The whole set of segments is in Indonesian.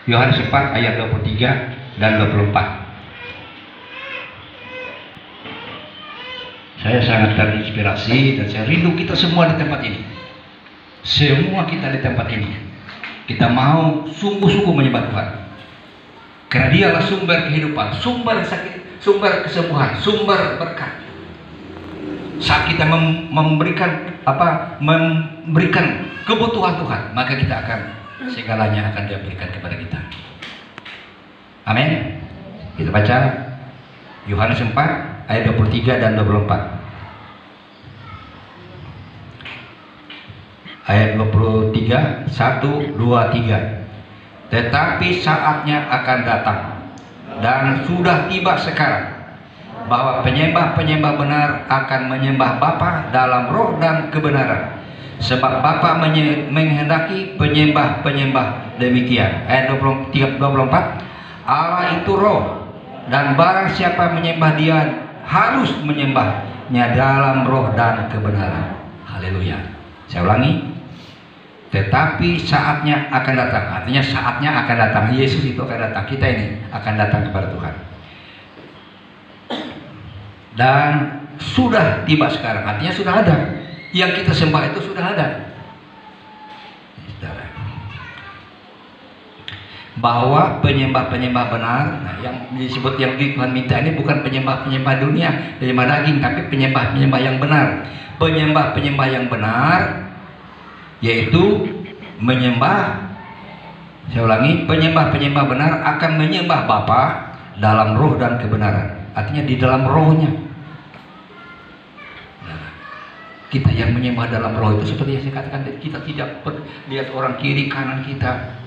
Yohanes 4 ayat 23 dan 24. Saya sangat terinspirasi dan saya rindu kita semua di tempat ini. Semua kita di tempat ini, kita mau sungguh-sungguh menyembah Tuhan. Karena Dialah sumber kehidupan, sumber sakit, sumber kesembuhan, sumber berkat. Saat kita memberikan kebutuhan Tuhan, maka kita akan segalanya akan Dia berikan kepada kita. Amin. Kita baca Yohanes 4 ayat 23 dan 24. Ayat 23, 1, 2, 3. Tetapi saatnya akan datang dan sudah tiba sekarang bahwa penyembah-penyembah benar akan menyembah Bapa dalam roh dan kebenaran. Sebab Bapa menghendaki penyembah-penyembah demikian. Ayat 24. Allah itu roh, dan barang siapa menyembah Dia harus menyembahnya dalam roh dan kebenaran. Haleluya. Saya ulangi. Tetapi saatnya akan datang. Artinya saatnya akan datang. Yesus itu akan datang. Kita ini akan datang kepada Tuhan. Dan sudah tiba sekarang. Artinya sudah ada. Yang kita sembah itu sudah ada. Bahwa penyembah-penyembah benar, nah, yang disebut yang Tuhan minta ini bukan penyembah-penyembah dunia, penyembah daging, tapi penyembah-penyembah yang benar. Penyembah-penyembah yang benar yaitu menyembah, saya ulangi, penyembah-penyembah benar akan menyembah Bapa dalam roh dan kebenaran. Artinya di dalam rohnya. Nah, kita yang menyembah dalam roh itu seperti yang saya katakan, kita tidak lihat orang kiri kanan kita,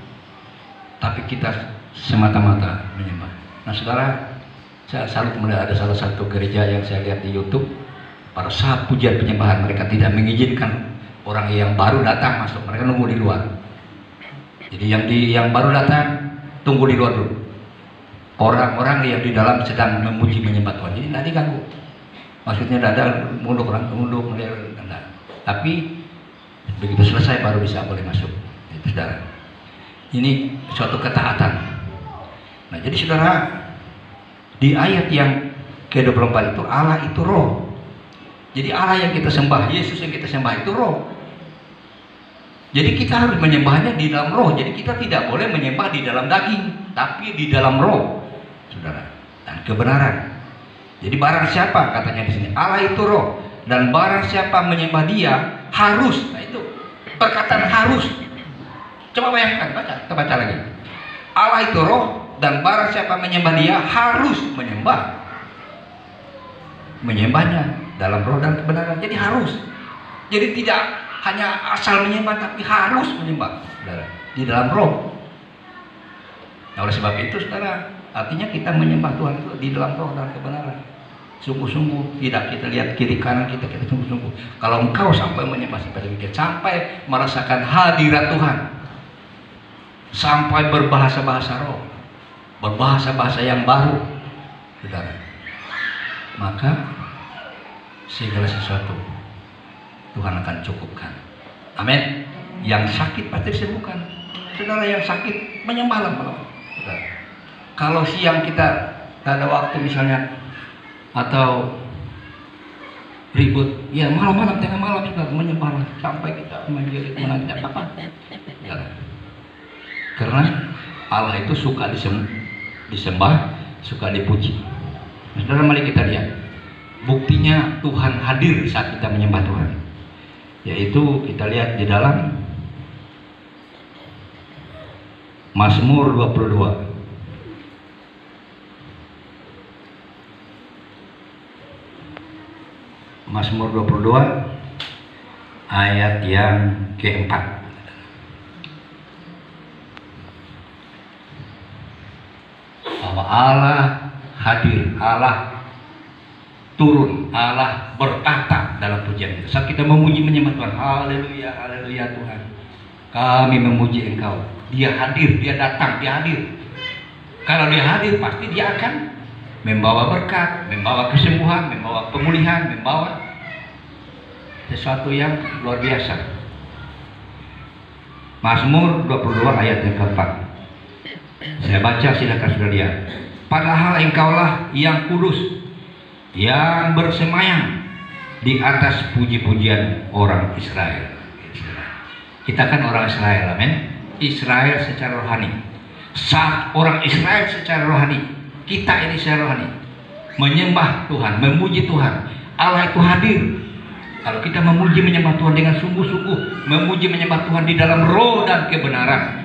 tapi kita semata-mata menyembah. Nah saudara, saya salut melihat ada salah satu gereja yang saya lihat di YouTube, pada saat pujian penyembahan mereka tidak mengizinkan orang yang baru datang masuk, mereka nunggu di luar. Jadi yang baru datang tunggu di luar dulu. Orang-orang yang di dalam sedang memuji menyembah Tuhan, jadi tidak diganggu. Maksudnya tidak ada mundur orang mundur, tidak. Tapi begitu selesai baru bisa boleh masuk. Itu saudara. Ini suatu ketaatan. Nah jadi saudara, di ayat yang ke-24 itu Allah itu roh. Jadi Allah yang kita sembah, Yesus yang kita sembah itu roh. Jadi kita harus menyembahnya di dalam roh. Jadi kita tidak boleh menyembah di dalam daging, tapi di dalam roh, saudara. Dan kebenaran. Jadi barang siapa, katanya di sini, Allah itu roh, dan barang siapa menyembah Dia harus. Nah itu perkataan harus. Coba bayangkan, kita baca lagi. Allah itu roh, dan barang siapa menyembah Dia harus menyembahnya dalam roh dan kebenaran. Jadi harus. Jadi tidak hanya asal menyembah, tapi harus menyembah, saudara, di dalam roh. Nah, oleh sebab itu, saudara, artinya kita menyembah Tuhan itu di dalam roh dan kebenaran. Sungguh-sungguh, tidak kita lihat kiri kanan kita sungguh-sungguh. Kalau engkau sampai menyembah seperti itu, sampai merasakan hadirat Tuhan, sampai berbahasa-bahasa roh, berbahasa-bahasa yang baru, saudara, maka segala sesuatu Tuhan akan cukupkan. Amin. Yang sakit pasti disembuhkan. Saudara, yang sakit menyembahlah malam. Kalau siang kita ada waktu misalnya atau ribut, ya malam-malam tengah malam kita menyembahlah sampai kita menjerit menangis apa? Karena Allah itu suka disembah, suka dipuji. Saudara, mari kita lihat buktinya Tuhan hadir saat kita menyembah Tuhan, yaitu kita lihat di dalam Mazmur 22. Mazmur 22 ayat yang keempat. Bahwa Allah hadir, Allah turun, Allah berkata dalam pujian itu. Saat kita memuji menyembah Tuhan, haleluya, haleluya Tuhan, kami memuji Engkau. Dia hadir, Dia datang, Dia hadir. Kalau Dia hadir, pasti Dia akan membawa berkat, membawa kesembuhan, membawa pemulihan, membawa sesuatu yang luar biasa. Mazmur 22 ayat yang keempat. Saya baca, silakan saudara lihat. Padahal engkaulah yang kudus, yang bersemayam di atas puji-pujian orang Israel. Kita kan orang Israel, amin. Israel secara rohani. Saat orang Israel secara rohani, kita ini secara rohani menyembah Tuhan, memuji Tuhan. Allah itu hadir. Kalau kita memuji menyembah Tuhan dengan sungguh-sungguh, memuji menyembah Tuhan di dalam roh dan kebenaran,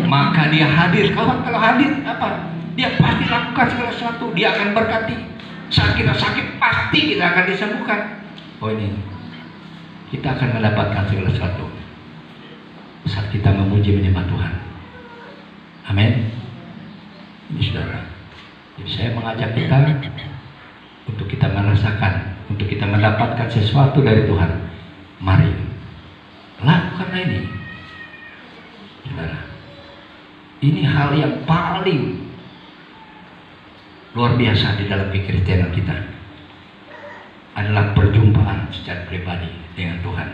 maka Dia hadir. Kalau hadir apa? Dia pasti lakukan segala sesuatu. Dia akan berkati. Saat kita sakit, pasti kita akan disembuhkan. Oh ini, kita akan mendapatkan segala sesuatu saat kita memuji menyembah Tuhan. Amin. Ini saudara. Jadi saya mengajak kita untuk kita merasakan, untuk kita mendapatkan sesuatu dari Tuhan. Mari lakukanlah ini, saudara. Ini hal yang paling luar biasa di dalam kekristenan kita, adalah perjumpaan secara pribadi dengan Tuhan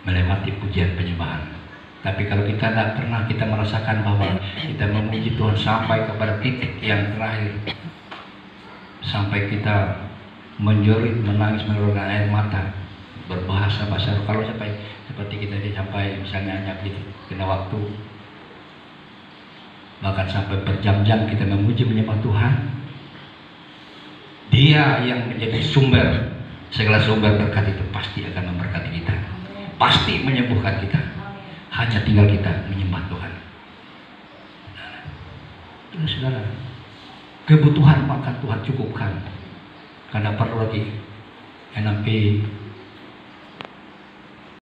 melewati pujian penyembahan. Tapi kalau kita tidak pernah kita merasakan bahwa kita memuji Tuhan sampai kepada titik yang terakhir, sampai kita menjerit, menangis, mengeluarkan air mata, berbahasa bahasa roh. Kalau sampai seperti kita sampai misalnya hanya gitu, kena waktu, bahkan sampai berjam-jam kita memuji menyembah Tuhan, Dia yang menjadi sumber segala sumber berkat itu pasti akan memberkati kita, pasti menyembuhkan kita. Hanya tinggal kita menyembah Tuhan. Nah, saudara, kebutuhan makan Tuhan cukupkan, karena perlu lagi NMP